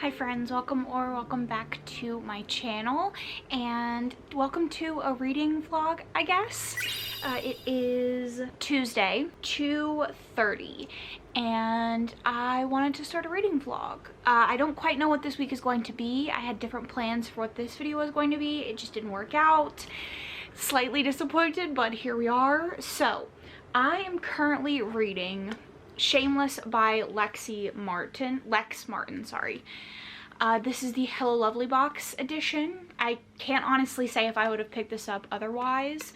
Hi friends, welcome back to my channel, and welcome to a reading vlog, I guess. It is Tuesday, 2:30, and I wanted to start a reading vlog. I don't quite know what this week is going to be. I had different plans for what this video was going to be. It just didn't work out. Slightly disappointed, but here we are. So, I am currently reading Shameless by Lex Martin, sorry. This is the Hello Lovely box edition. I can't honestly say if I would have picked this up otherwise.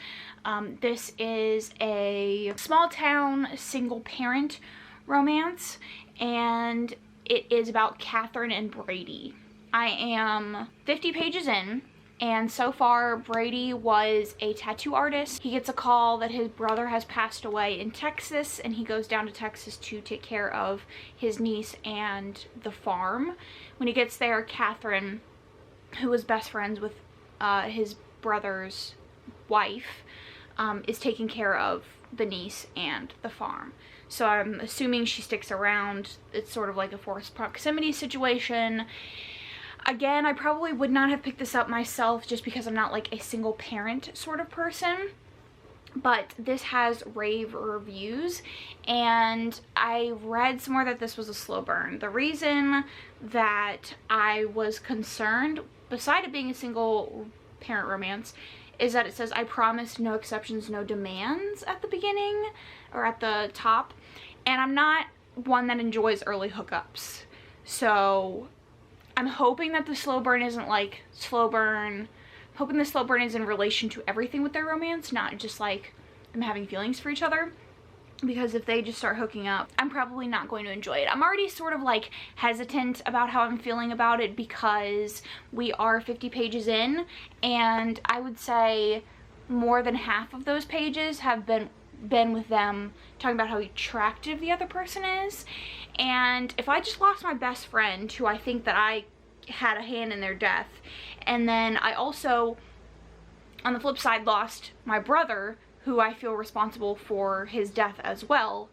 This is a small town single parent romance, and it is about Catherine and Brady. I am 50 pages in. And so far, Brady was a tattoo artist. He gets a call that his brother has passed away in Texas, and he goes down to Texas to take care of his niece and the farm. When he gets there, Catherine, who was best friends with his brother's wife, is taking care of the niece and the farm. So I'm assuming she sticks around. It's sort of like a forced proximity situation. Again, I probably would not have picked this up myself just because I'm not like a single parent sort of person. But this has rave reviews, and I read somewhere that this was a slow burn. The reason that I was concerned, beside it being a single parent romance, is that it says, "I promise no exceptions, no demands" at the beginning or at the top. And I'm not one that enjoys early hookups. So I'm hoping that the slow burn isn't like slow burn. I'm hoping the slow burn is in relation to everything with their romance, not just like them having feelings for each other. Because if they just start hooking up, I'm probably not going to enjoy it. I'm already sort of like hesitant about how I'm feeling about it because we are 50 pages in, and I would say more than half of those pages have been with them talking about how attractive the other person is. And if I just lost my best friend, who I think that I had a hand in their death, and then I also, on the flip side, lost my brother, who I feel responsible for his death as well,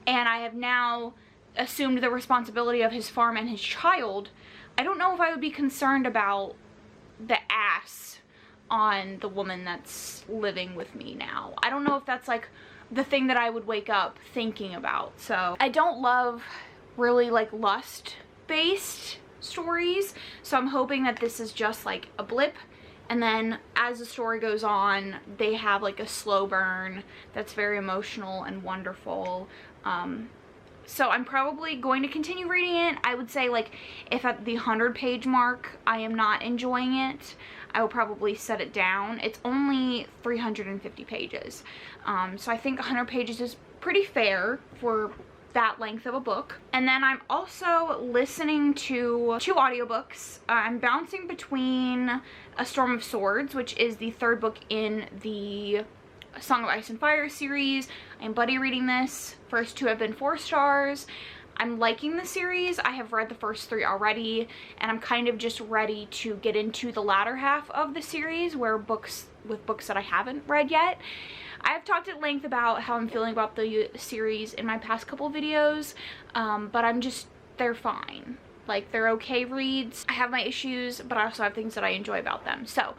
and I have now assumed the responsibility of his farm and his child, I don't know if I would be concerned about the ass on the woman that's living with me now. I don't know if that's like the thing that I would wake up thinking about. So I don't love really like lust based stories, so I'm hoping that this is just like a blip, and then as the story goes on they have like a slow burn that's very emotional and wonderful. So I'm probably going to continue reading it. I would say like if at the 100-page mark I am not enjoying it, I will probably set it down. It's only 350 pages. So I think 100 pages is pretty fair for that length of a book. And then I'm also listening to 2 audiobooks. I'm bouncing between A Storm of Swords, which is the 3rd book in the Song of Ice and Fire series. I'm buddy reading this. First 2 have been 4 stars. I'm liking the series. I have read the first 3 already, and I'm kind of just ready to get into the latter half of the series with books that I haven't read yet. I've talked at length about how I'm feeling about the series in my past couple videos, but they're fine. Like, they're okay reads. I have my issues, but I also have things that I enjoy about them. So,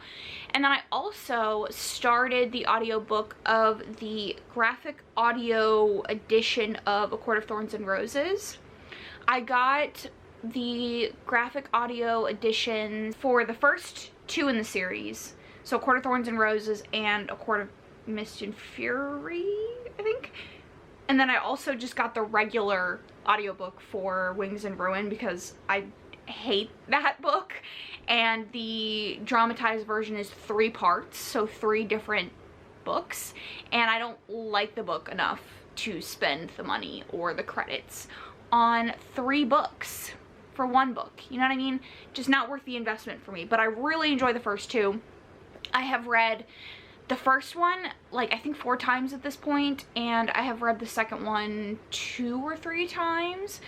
and then I also started the audiobook of the graphic audio edition of A Court of Thorns and Roses. I got the graphic audio edition for the first 2 in the series. So A Court of Thorns and Roses and A Court of Mist and Fury, I think. And then I also just got the regular audiobook for Wings and Ruin because I hate that book. And the dramatized version is 3 parts, so 3 different books. And I don't like the book enough to spend the money or the credits on 3 books for 1 book. You know what I mean? Just not worth the investment for me. But I really enjoy the first 2. I have read the first one like I think 4 times at this point, and I have read the second one 2 or 3 times,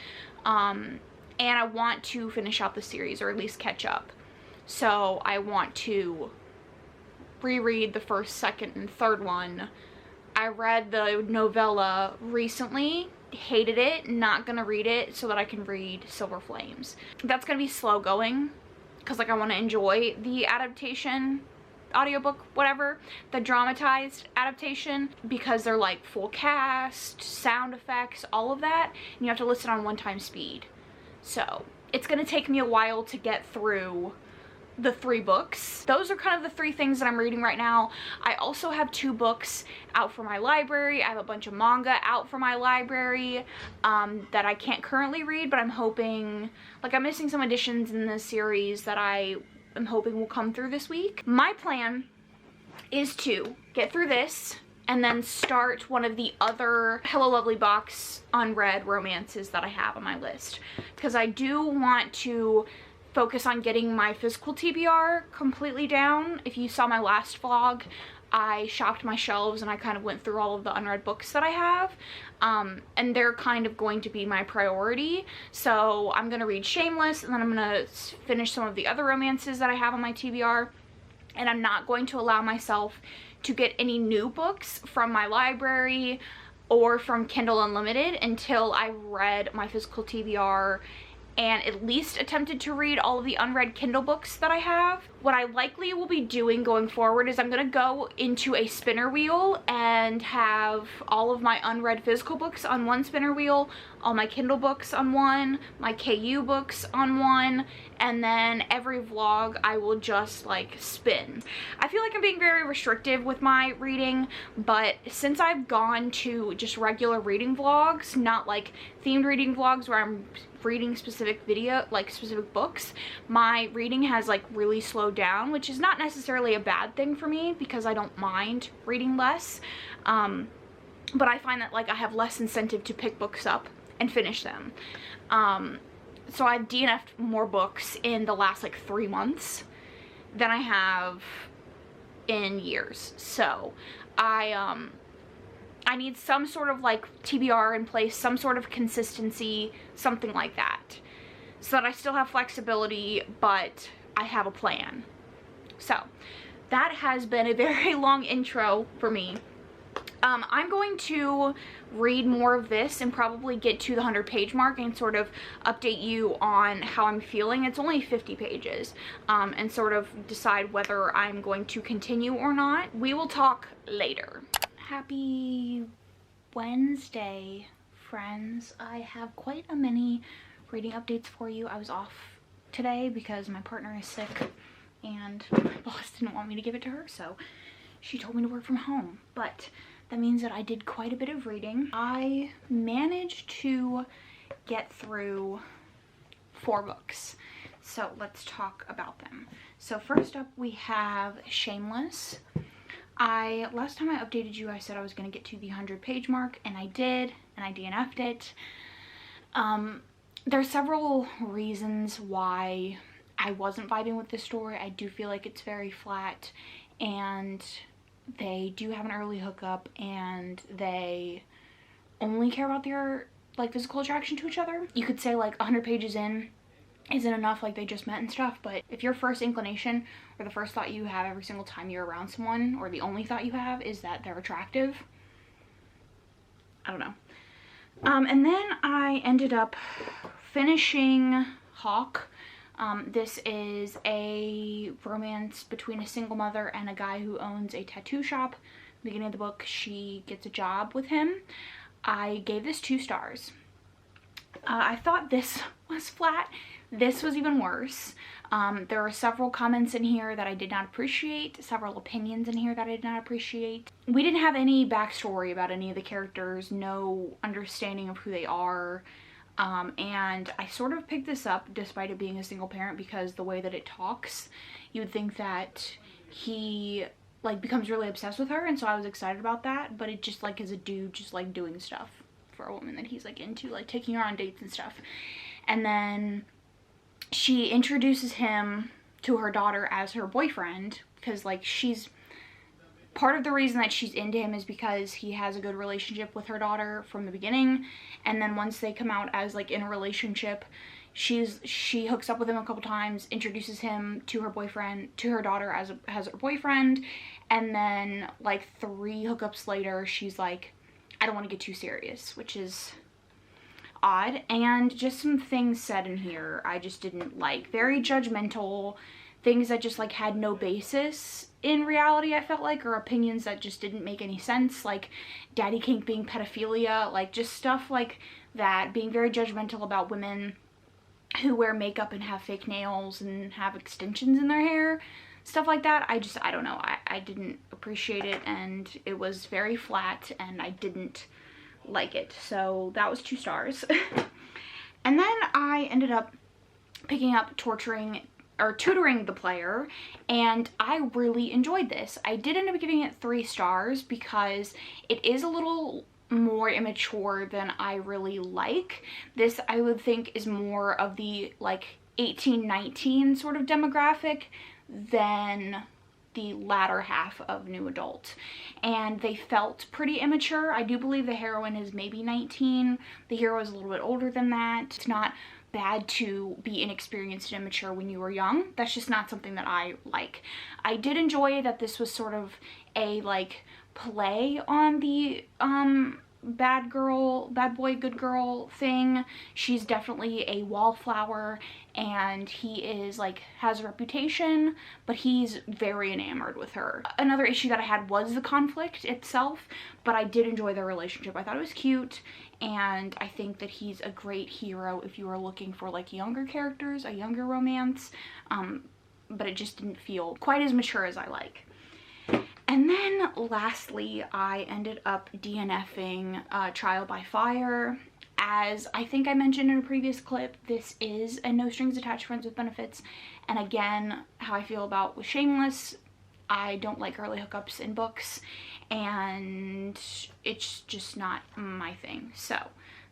and I want to finish out the series, or at least catch up. So I want to reread the first, second, and third one. I read the novella recently, hated it, not gonna read it so that I can read Silver Flames. That's gonna be slow going because like I want to enjoy the adaptation audiobook, whatever, the dramatized adaptation, because they're like full cast, sound effects, all of that, and you have to listen on 1x speed. So it's gonna take me a while to get through the 3 books. Those are kind of the 3 things that I'm reading right now. I also have 2 books out for my library. I have a bunch of manga out for my library that I can't currently read, but I'm hoping, like, I'm missing some editions in this series that I am hoping will come through this week. My plan is to get through this and then start one of the other Hello Lovely box unread romances that I have on my list, because I do want to focus on getting my physical TBR completely down. If you saw my last vlog, I shopped my shelves and I kind of went through all of the unread books that I have, and they're kind of going to be my priority. So I'm gonna read Shameless, and then I'm gonna finish some of the other romances that I have on my TBR, and I'm not going to allow myself to get any new books from my library or from Kindle Unlimited until I read my physical TBR and at least attempted to read all of the unread Kindle books that I have. What I likely will be doing going forward is I'm gonna go into a spinner wheel and have all of my unread physical books on one spinner wheel, all my Kindle books on one, my KU books on one, and then every vlog I will just like spin. I feel like I'm being very restrictive with my reading, but since I've gone to just regular reading vlogs, not like themed reading vlogs where I'm reading specific specific books, my reading has like really slowed down, which is not necessarily a bad thing for me because I don't mind reading less, but I find that like I have less incentive to pick books up and finish them. So I've DNF'd more books in the last like 3 months than I have in years. So I need some sort of like TBR in place, some sort of consistency, something like that, so that I still have flexibility, but I have a plan. So that has been a very long intro for me. I'm going to read more of this and probably get to the 100-page mark and sort of update you on how I'm feeling. It's only 50 pages, and sort of decide whether I'm going to continue or not. We will talk later. Happy Wednesday, friends. I have quite a many reading updates for you. I was off today because my partner is sick and my boss didn't want me to give it to her, so she told me to work from home. But that means that I did quite a bit of reading. I managed to get through 4 books, so let's talk about them. So first up we have Shameless. Last time I updated you, I said I was going to get to the 100-page mark, and I did, and I DNF'd it. There's several reasons why I wasn't vibing with this story. I do feel like it's very flat, and they do have an early hookup, and they only care about their like physical attraction to each other. You could say like 100 pages in isn't enough, like they just met and stuff, but if your first inclination or the first thought you have every single time you're around someone, or the only thought you have is that they're attractive, I don't know. And then I ended up finishing Hawk. This is a romance between a single mother and a guy who owns a tattoo shop. At the beginning of the book, she gets a job with him. I gave this 2 stars. I thought this was flat. This was even worse. There were several comments in here that I did not appreciate, several opinions in here that I did not appreciate. We didn't have any backstory about any of the characters, no understanding of who they are. And I sort of picked this up despite it being a single parent, because the way that it talks, you would think that he like becomes really obsessed with her, and so I was excited about that, but it just like is a dude just like doing stuff for a woman that he's like into, like taking her on dates and stuff. And then she introduces him to her daughter as her boyfriend, because like she's part of the reason that she's into him is because he has a good relationship with her daughter from the beginning, and then once they come out as like in a relationship, she hooks up with him a couple times, introduces him to her boyfriend, to her daughter as her boyfriend, and then like 3 hookups later she's like, I don't want to get too serious, which is odd, and just some things said in here I just didn't like. Very judgmental, things that just like had no basis in reality, I felt like, or opinions that just didn't make any sense, like daddy kink being pedophilia, like just stuff like that, being very judgmental about women who wear makeup and have fake nails and have extensions in their hair, stuff like that. I don't know, I didn't appreciate it, and it was very flat and I didn't like it. So that was 2 stars. And then I ended up picking up tutoring the player, and I really enjoyed this. I did end up giving it 3 stars because it is a little more immature than I really like. This, I would think, is more of the like 18-19 sort of demographic than the latter half of new adult, and they felt pretty immature. I do believe the heroine is maybe 19. The hero is a little bit older than that. It's not bad to be inexperienced and immature when you were young. That's just not something that I like. I did enjoy that this was sort of a like play on the bad boy good girl thing. She's definitely a wallflower, and he is like has a reputation, but he's very enamored with her. Another issue that I had was the conflict itself, but I did enjoy their relationship. I thought it was cute, and I think that he's a great hero if you are looking for like younger characters, a younger romance, but it just didn't feel quite as mature as I like. And then lastly, I ended up DNFing Trial by Fire. As I think I mentioned in a previous clip, this is a no strings attached friends with benefits. And again, how I feel about with Shameless, I don't like early hookups in books, and it's just not my thing. So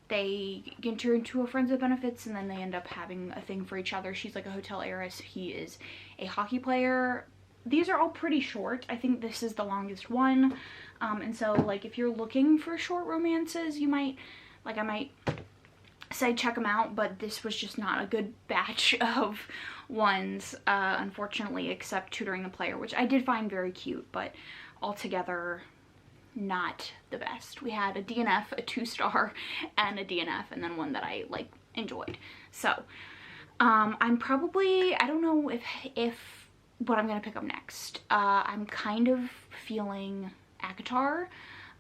they enter into a friends with benefits, and then they end up having a thing for each other. She's like a hotel heiress. He is a hockey player. These are all pretty short. I think this is the longest one. And so like if you're looking for short romances, you might, like I might say check them out, but this was just not a good batch of ones, unfortunately, except Tutoring the Player, which I did find very cute, but altogether not the best. We had a DNF, a 2-star, and a DNF, and then one that I like enjoyed. So I'm probably, I don't know if what I'm gonna pick up next. I'm kind of feeling ACOTAR.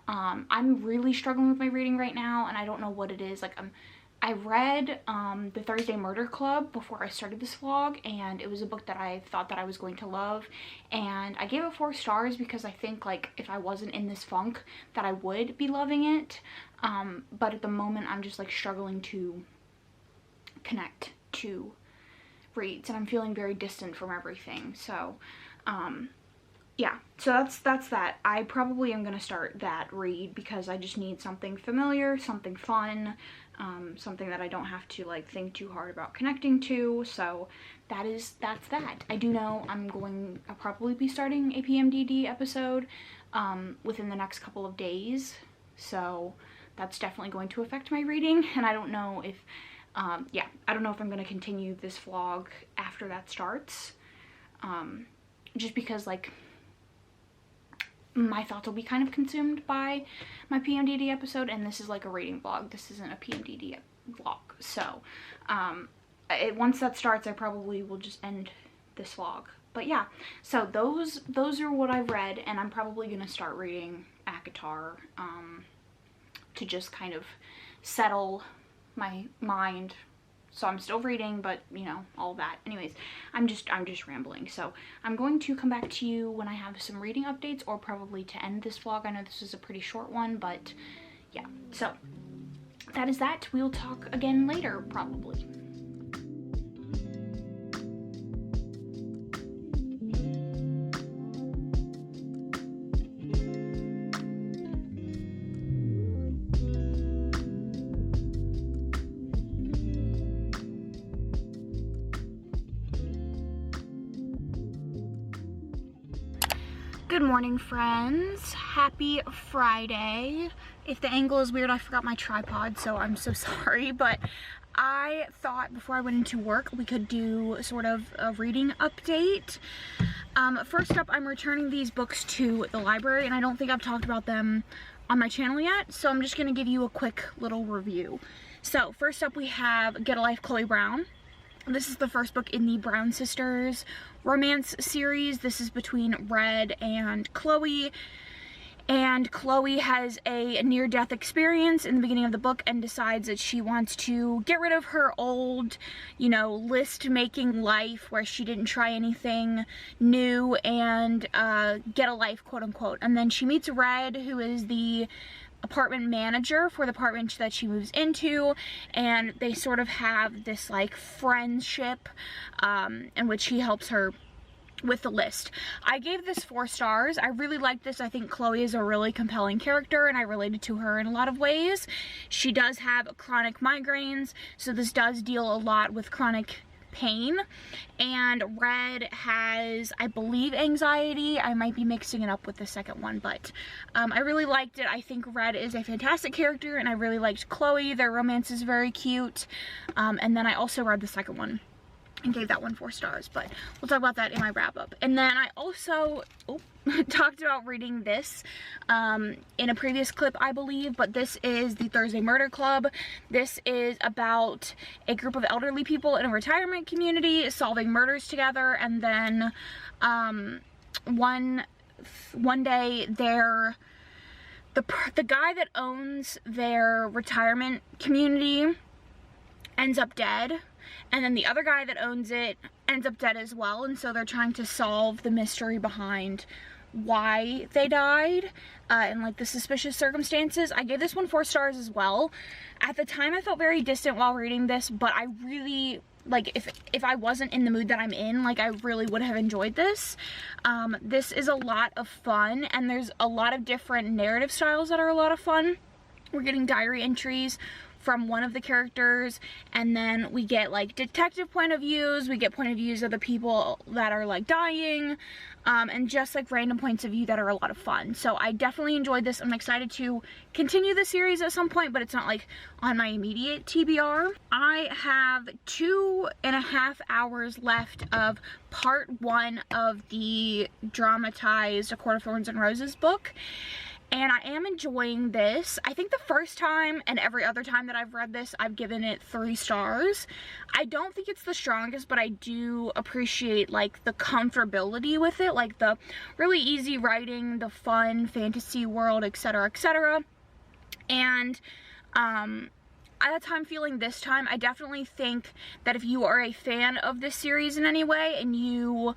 I'm really struggling with my reading right now, and I don't know what it is. Like I read The Thursday Murder Club before I started this vlog, and it was a book that I thought that I was going to love, and I gave it 4 stars because I think like if I wasn't in this funk that I would be loving it, but at the moment I'm just like struggling to connect to reads, and I'm feeling very distant from everything. So yeah, so that's that. I probably am gonna start that read because I just need something familiar, something fun, something that I don't have to like think too hard about connecting to. So that's that. I do know I'll probably be starting a PMDD episode within the next couple of days, so that's definitely going to affect my reading, and I don't know if yeah, I don't know if I'm going to continue this vlog after that starts, just because like my thoughts will be kind of consumed by my PMDD episode, and this is like a reading vlog. This isn't a PMDD vlog. So once that starts, I probably will just end this vlog. But yeah, so those are what I've read, and I'm probably going to start reading ACOTAR to just kind of settle my mind. So I'm still reading, but you know, all that. Anyways, I'm just rambling. So I'm going to come back to you when I have some reading updates, or probably to end this vlog. I know this is a pretty short one, but yeah. So that is that. We'll talk again later, probably. Good morning, friends. Happy Friday. If the angle is weird, I forgot my tripod, so I'm so sorry, but I thought before I went into work we could do sort of a reading update. First up, I'm returning these books to the library, and I don't think I've talked about them on my channel yet, so I'm just going to give you a quick little review. So first up we have Get a Life, Chloe Brown. This is the first book in the Brown Sisters romance series. This is between Red and Chloe. And Chloe has a near-death experience in the beginning of the book and decides that she wants to get rid of her old, you know, list-making life where she didn't try anything new and get a life, quote-unquote. And then she meets Red, who is the apartment manager for the apartment that she moves into, and they sort of have this like friendship in which he helps her with the list. I gave this 4 stars. I really liked this. I think Chloe is a really compelling character and I related to her in a lot of ways. She does have chronic migraines, so this does deal a lot with chronic pain. And Red has, I believe, anxiety. I might be mixing it up with the second one, but I really liked it. I think Red is a fantastic character and I really liked Chloe. Their romance is very cute. And then I also read the second one and gave that one 4 stars, but we'll talk about that in my wrap up. And then I also talked about reading this in a previous clip, I believe, but this is the Thursday Murder Club. This is about a group of elderly people in a retirement community solving murders together, and then one day the guy that owns their retirement community ends up dead, and then the other guy that owns it ends up dead as well, and so they're trying to solve the mystery behind why they died and like the suspicious circumstances. I gave this one 4 stars as well. At the time I felt very distant while reading this, but I really, like, if I wasn't in the mood that I'm in, like, I really would have enjoyed this. This is a lot of fun, and there's a lot of different narrative styles that are a lot of fun. We're getting diary entries from one of the characters, and then we get like detective point of views, we get point of views of the people that are like dying, and just like random points of view that are a lot of fun. So I definitely enjoyed this. I'm excited to continue the series at some point, but it's not like on my immediate TBR. I have 2.5 hours left of part 1 of the dramatized A Court of Thorns and Roses book, and I am enjoying this. I think the first time and every other time that I've read this, I've given it 3 stars. I don't think it's the strongest, but I do appreciate like the comfortability with it, like the really easy writing, the fun fantasy world, etc., etc. And that's how I'm feeling this time. I definitely think that if you are a fan of this series in any way and you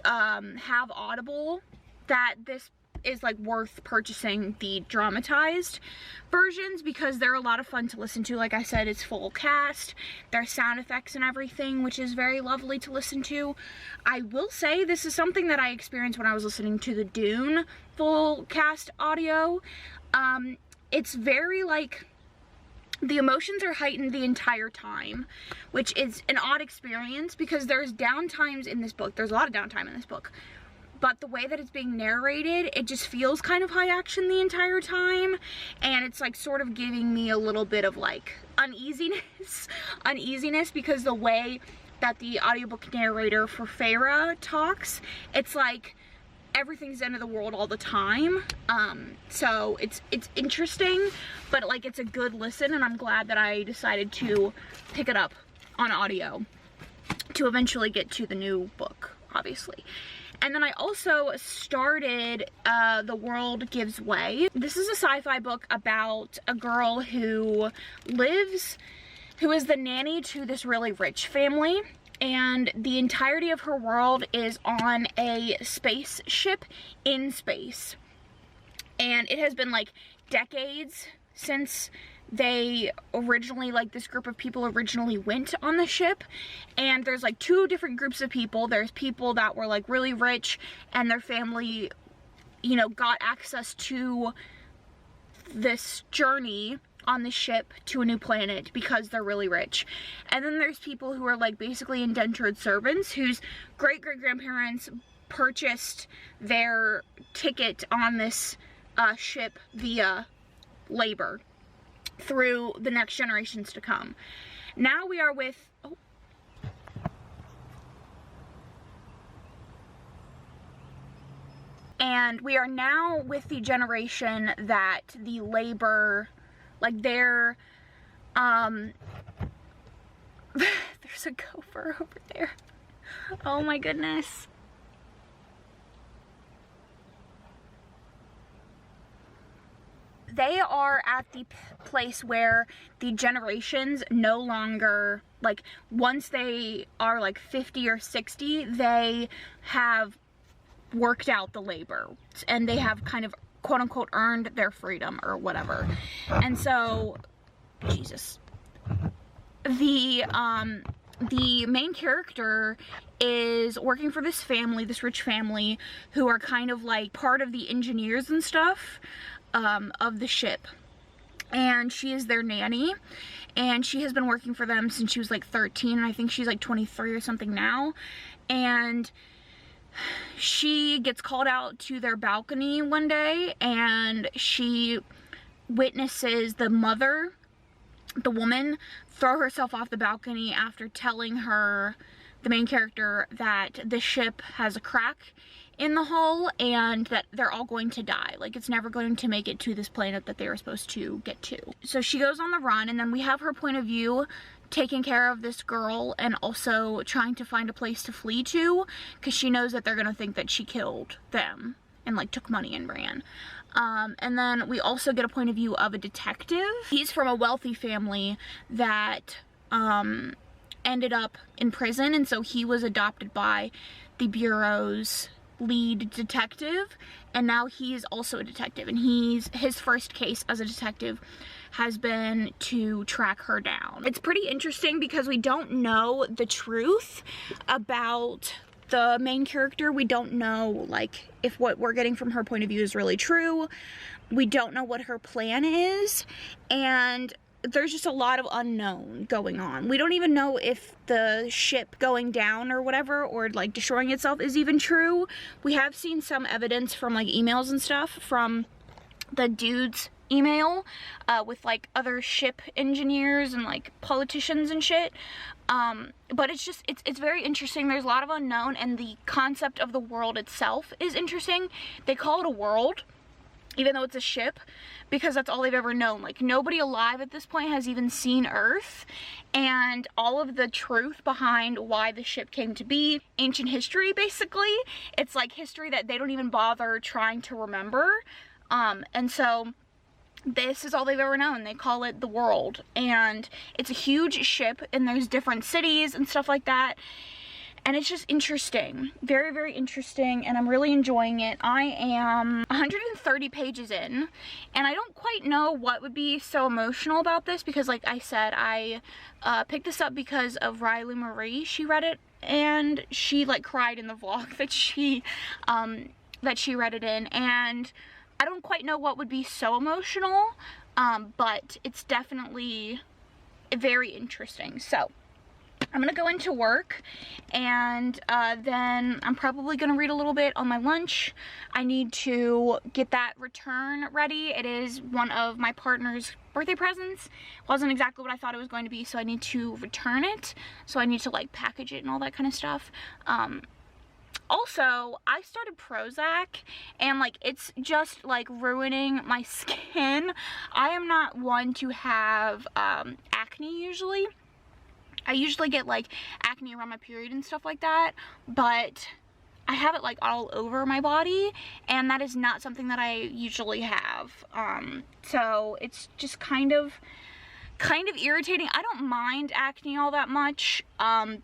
have Audible, that this is like worth purchasing the dramatized versions, because they're a lot of fun to listen to. Like I said, it's full cast, there's sound effects and everything, which is very lovely to listen to. I will say this is something that I experienced when I was listening to the Dune full cast audio. It's very like, the emotions are heightened the entire time, which is an odd experience because there's downtimes in this book. There's a lot of downtime in this book, but the way that it's being narrated, it just feels kind of high action the entire time, and it's like sort of giving me a little bit of like uneasiness because the way that the audiobook narrator for Feyre talks, it's like everything's the end of the world all the time. So it's interesting, but like it's a good listen, and I'm glad that I decided to pick it up on audio to eventually get to the new book, obviously. And then I also started The World Gives Way. This is a sci-fi book about a girl who is the nanny to this really rich family, and the entirety of her world is on a spaceship in space. And it has been like decades since they originally, like this group of people originally went on the ship, and there's like 2 different groups of people. There's people that were like really rich and their family, you know, got access to this journey on the ship to a new planet because they're really rich. And then there's people who are like basically indentured servants whose great-great-grandparents purchased their ticket on this ship via labor through the next generations to come. Now we are with, and we are now with the generation that the labor, like their There's a gopher over there. Oh my goodness. They are at the place where the generations no longer, like, once they are like 50 or 60, they have worked out the labor and they have kind of quote unquote earned their freedom or whatever. And so, Jesus, the main character is working for this family, this rich family, who are kind of like part of the engineers and stuff of the ship. And she is their nanny, and she has been working for them since she was like 13, and I think she's like 23 or something now. And she gets called out to their balcony one day, and she witnesses the mother, the woman, throw herself off the balcony after telling her, the main character, that the ship has a crack in the hull and that they're all going to die. Like, it's never going to make it to this planet that they were supposed to get to. So she goes on the run, and then we have her point of view taking care of this girl and also trying to find a place to flee to, because she knows that they're gonna think that she killed them and like took money and ran. And then we also get a point of view of a detective. He's from a wealthy family that ended up in prison, and so he was adopted by the Bureau's lead detective, and now he's also a detective, and his first case as a detective has been to track her down. It's pretty interesting because we don't know the truth about the main character. We don't know, like, if what we're getting from her point of view is really true. We don't know what her plan is, and there's just a lot of unknown going on. We don't even know if the ship going down or whatever, or like destroying itself, is even true. We have seen some evidence from like emails and stuff from the dude's email with like other ship engineers and like politicians and shit. But it's just, it's very interesting. There's a lot of unknown, and the concept of the world itself is interesting. They call it a world, even though it's a ship, because that's all they've ever known. Like, nobody alive at this point has even seen Earth, and all of the truth behind why the ship came to be, ancient history basically. It's like history that they don't even bother trying to remember. And so this is all they've ever known. They call it the world, and it's a huge ship, and there's different cities and stuff like that. And it's just interesting, very, very interesting, and I'm really enjoying it. I am 130 pages in, and I don't quite know what would be so emotional about this, because like I said, I picked this up because of Riley Marie. She read it, and she like cried in the vlog that she read it in, and I don't quite know what would be so emotional, but it's definitely very interesting. So I'm gonna go into work, and then I'm probably gonna read a little bit on my lunch. I need to get that return ready. It is one of my partner's birthday presents. It wasn't exactly what I thought it was going to be, so I need to return it. So I need to like package it and all that kind of stuff. Also, I started Prozac, and like it's just like ruining my skin. I am not one to have acne usually. I usually get like acne around my period and stuff like that, but I have it like all over my body, and that is not something that I usually have. So it's just kind of irritating. I don't mind acne all that much,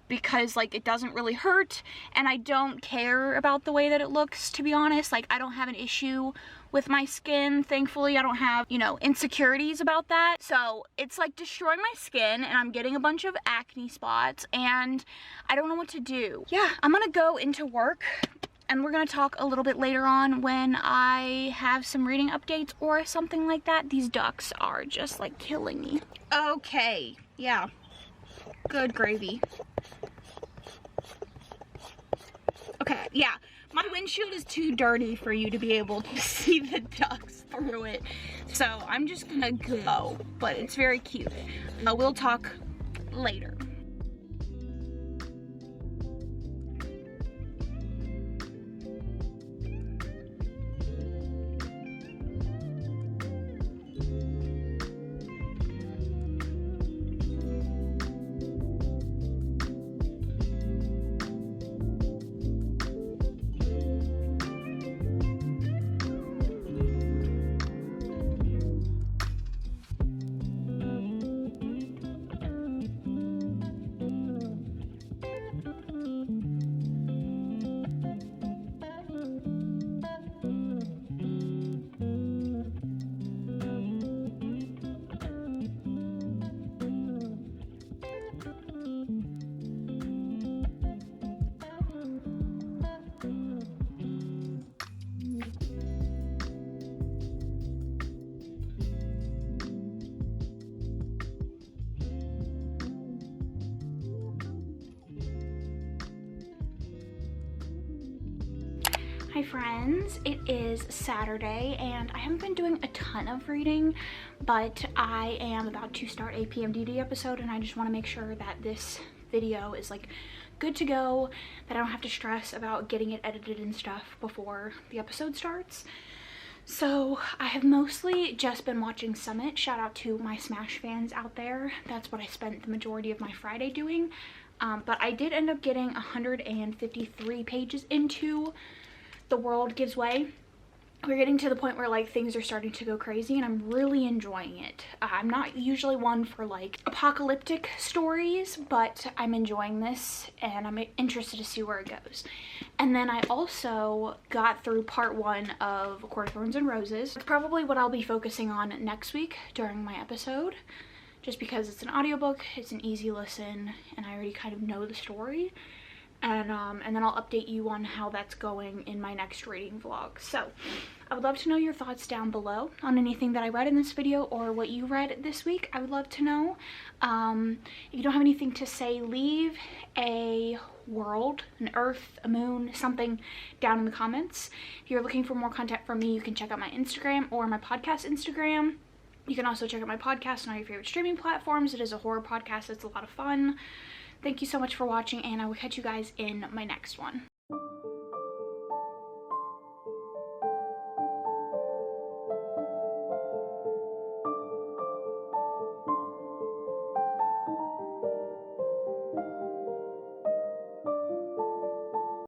because like it doesn't really hurt, and I don't care about the way that it looks, to be honest. Like, I don't have an issue with my skin, thankfully. I don't have, you know, insecurities about that. So it's like destroying my skin, and I'm getting a bunch of acne spots, and I don't know what to do. Yeah, I'm gonna go into work, and we're gonna talk a little bit later on when I have some reading updates or something like that. These ducks are just like killing me. Okay, yeah, good gravy. Okay, yeah, my windshield is too dirty for you to be able to see the ducks through it, so I'm just gonna go, but it's very cute. We'll talk later. Hi friends, it is Saturday and I haven't been doing a ton of reading, but I am about to start a PMDD episode and I just want to make sure that this video is like good to go, that I don't have to stress about getting it edited and stuff before the episode starts. So I have mostly just been watching Summit. Shout out to my Smash fans out there. That's what I spent the majority of my Friday doing. But I did end up getting 153 pages into The World Gives Way. We're getting to the point where like things are starting to go crazy and I'm really enjoying it. I'm not usually one for like apocalyptic stories, but I'm enjoying this and I'm interested to see where it goes. And then I also got through part 1 of A Court of Thorns and Roses. It's probably what I'll be focusing on next week during my episode, just because it's an audiobook, it's an easy listen, and I already kind of know the story. And then I'll update you on how that's going in my next reading vlog. So I would love to know your thoughts down below on anything that I read in this video or what you read this week. I would love to know. If you don't have anything to say, leave a world, an earth, a moon, something down in the comments. If you're looking for more content from me, you can check out my Instagram or my podcast Instagram. You can also check out my podcast on all your favorite streaming platforms. It is a horror podcast. It's a lot of fun. Thank you so much for watching, and I will catch you guys in my next one.